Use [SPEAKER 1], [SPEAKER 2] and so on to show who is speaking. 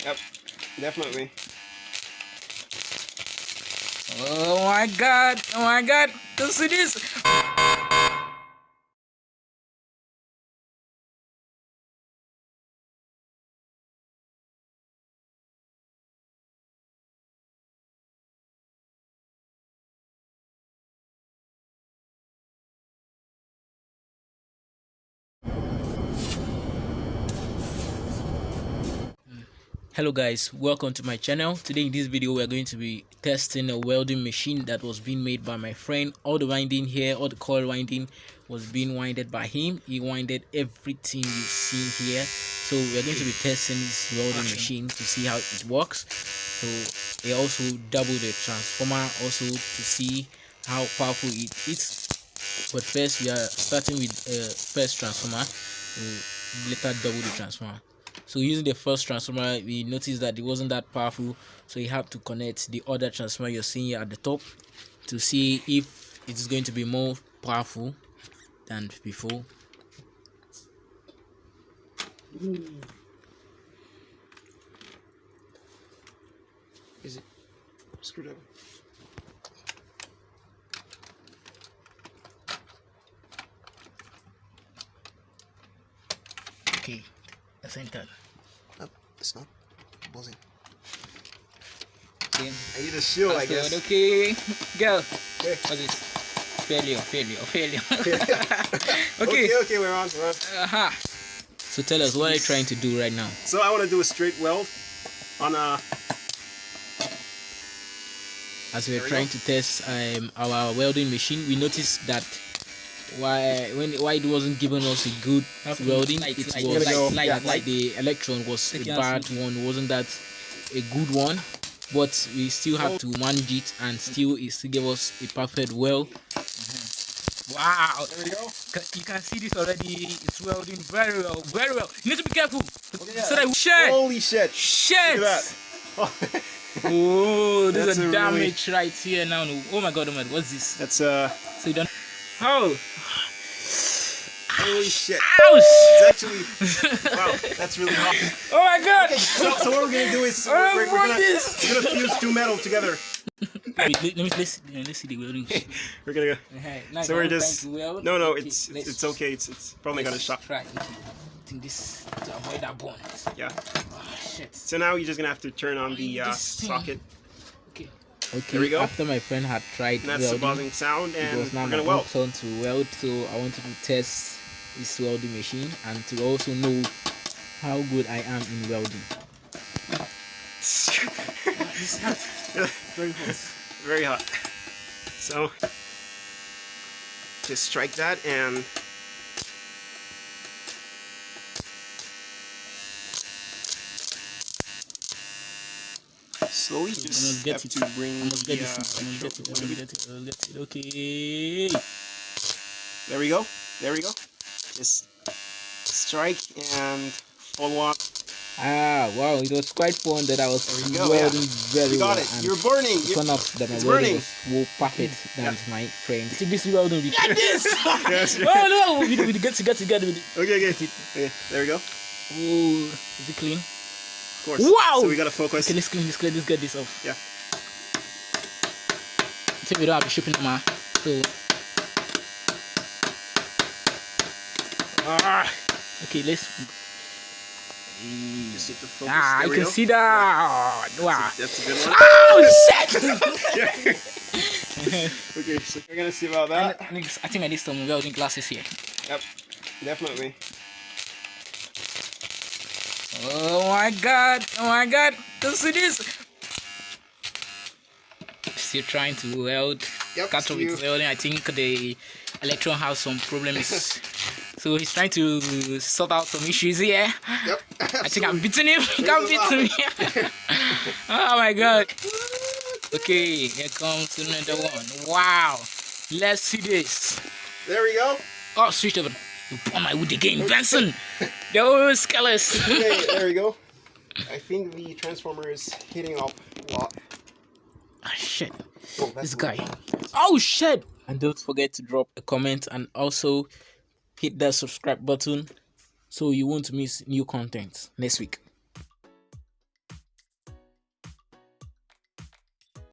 [SPEAKER 1] Yep, definitely.
[SPEAKER 2] Oh my god, don't see this. Hello guys, welcome to my channel. Today in this video we are going to be testing a welding machine that was being made by my friend. All the winding here, all the coil winding was being winded by him. He winded everything you see here. So we are going to be testing this welding machine to see how it works. So they also doubled the transformer also to see how powerful it is. But first we are starting with first transformer. We'll later double the transformer. So using the first transformer, we noticed that it wasn't that powerful, so you have to connect the other transformer you're seeing here at the top to see if it's going to be more powerful than before.
[SPEAKER 1] Is it screwed up?
[SPEAKER 2] Okay, the center.
[SPEAKER 1] Nope, it's not. It wasn't.
[SPEAKER 2] Okay.
[SPEAKER 1] I need a shield, I guess.
[SPEAKER 2] Okay, go.
[SPEAKER 1] Okay.
[SPEAKER 2] What's this? Failure.
[SPEAKER 1] Okay, we're on.
[SPEAKER 2] So tell us, what are you trying to do right now?
[SPEAKER 1] So I want to do a straight weld on a...
[SPEAKER 2] As we're trying to test our welding machine, we noticed that why it wasn't giving us a good welding. It was like the electron was a bad one, wasn't that a good one? But we still have to manage it, and still it still gave us a perfect weld. Wow,
[SPEAKER 1] there we go.
[SPEAKER 2] You can see this already. It's welding very well. You need to be careful.
[SPEAKER 1] Okay,
[SPEAKER 2] So that shit.
[SPEAKER 1] Holy shit!
[SPEAKER 2] Shit!
[SPEAKER 1] Look at that.
[SPEAKER 2] Oh, there's
[SPEAKER 1] That's
[SPEAKER 2] a
[SPEAKER 1] a
[SPEAKER 2] damage right here now. Oh my god, what's this?
[SPEAKER 1] That's
[SPEAKER 2] So you don't. Oh!
[SPEAKER 1] Holy shit!
[SPEAKER 2] Ouch!
[SPEAKER 1] It's actually wow. That's really hot.
[SPEAKER 2] Oh my god!
[SPEAKER 1] So what we're gonna do is we're gonna fuse two metal together.
[SPEAKER 2] Wait, let's see the welding.
[SPEAKER 1] We're gonna go.
[SPEAKER 2] Nice.
[SPEAKER 1] So we're just
[SPEAKER 2] no,
[SPEAKER 1] okay, it's okay. It's probably gonna shock.
[SPEAKER 2] Try. I think this to avoid that bond.
[SPEAKER 1] Yeah.
[SPEAKER 2] Oh shit.
[SPEAKER 1] So now you're just gonna have to turn on the socket.
[SPEAKER 2] Okay.
[SPEAKER 1] There we go.
[SPEAKER 2] After my friend had tried
[SPEAKER 1] And that's the
[SPEAKER 2] welding,
[SPEAKER 1] buzzing sound, and
[SPEAKER 2] it was now
[SPEAKER 1] we're gonna
[SPEAKER 2] my
[SPEAKER 1] weld.
[SPEAKER 2] turn to weld. So I wanted to test this welding machine and to also know how good I am in welding. It's hot. Very hot.
[SPEAKER 1] Very hot. So just strike that and slowly just have to bring the
[SPEAKER 2] Okay.
[SPEAKER 1] There we go. Just strike and follow up.
[SPEAKER 2] Ah, wow, it was quite fun that I was
[SPEAKER 1] go,
[SPEAKER 2] welding very
[SPEAKER 1] You got
[SPEAKER 2] well.
[SPEAKER 1] it. You're burning.
[SPEAKER 2] It's one of that my
[SPEAKER 1] It's
[SPEAKER 2] welding
[SPEAKER 1] burning.
[SPEAKER 2] was more perfect than my friend. See this welding with
[SPEAKER 1] Yes. Yes.
[SPEAKER 2] Oh no, we get together with it.
[SPEAKER 1] Okay. There we go.
[SPEAKER 2] Oh, is it clean?
[SPEAKER 1] Of course.
[SPEAKER 2] Wow.
[SPEAKER 1] So we gotta focus.
[SPEAKER 2] Okay, let's get this off.
[SPEAKER 1] Yeah.
[SPEAKER 2] I think we don't have to shipping ma. So okay, let's
[SPEAKER 1] Just hit the focus.
[SPEAKER 2] I
[SPEAKER 1] There we
[SPEAKER 2] can
[SPEAKER 1] go.
[SPEAKER 2] see that. Wow.
[SPEAKER 1] That's a good one.
[SPEAKER 2] Oh shit!
[SPEAKER 1] Okay, so we're gonna see about that.
[SPEAKER 2] I think I need some welding glasses here.
[SPEAKER 1] Yep, definitely.
[SPEAKER 2] Oh my god, don't see this. Still trying to weld.
[SPEAKER 1] Yep,
[SPEAKER 2] Cut off with welding. I think the electron has some problems. So he's trying to sort out some issues here.
[SPEAKER 1] Yep.
[SPEAKER 2] I think I'm beating him. He can't beat me. Oh my god. Okay, here comes another one. Wow. Let's see this.
[SPEAKER 1] There we go.
[SPEAKER 2] Oh, switch over. You pull my wood again, Benson. Those colors.
[SPEAKER 1] Okay, there we go. I think the transformer is heating up a lot.
[SPEAKER 2] Ah, shit.
[SPEAKER 1] Oh,
[SPEAKER 2] This guy. Oh, shit. And don't forget to drop a comment and also hit that subscribe button so you won't miss new content next week.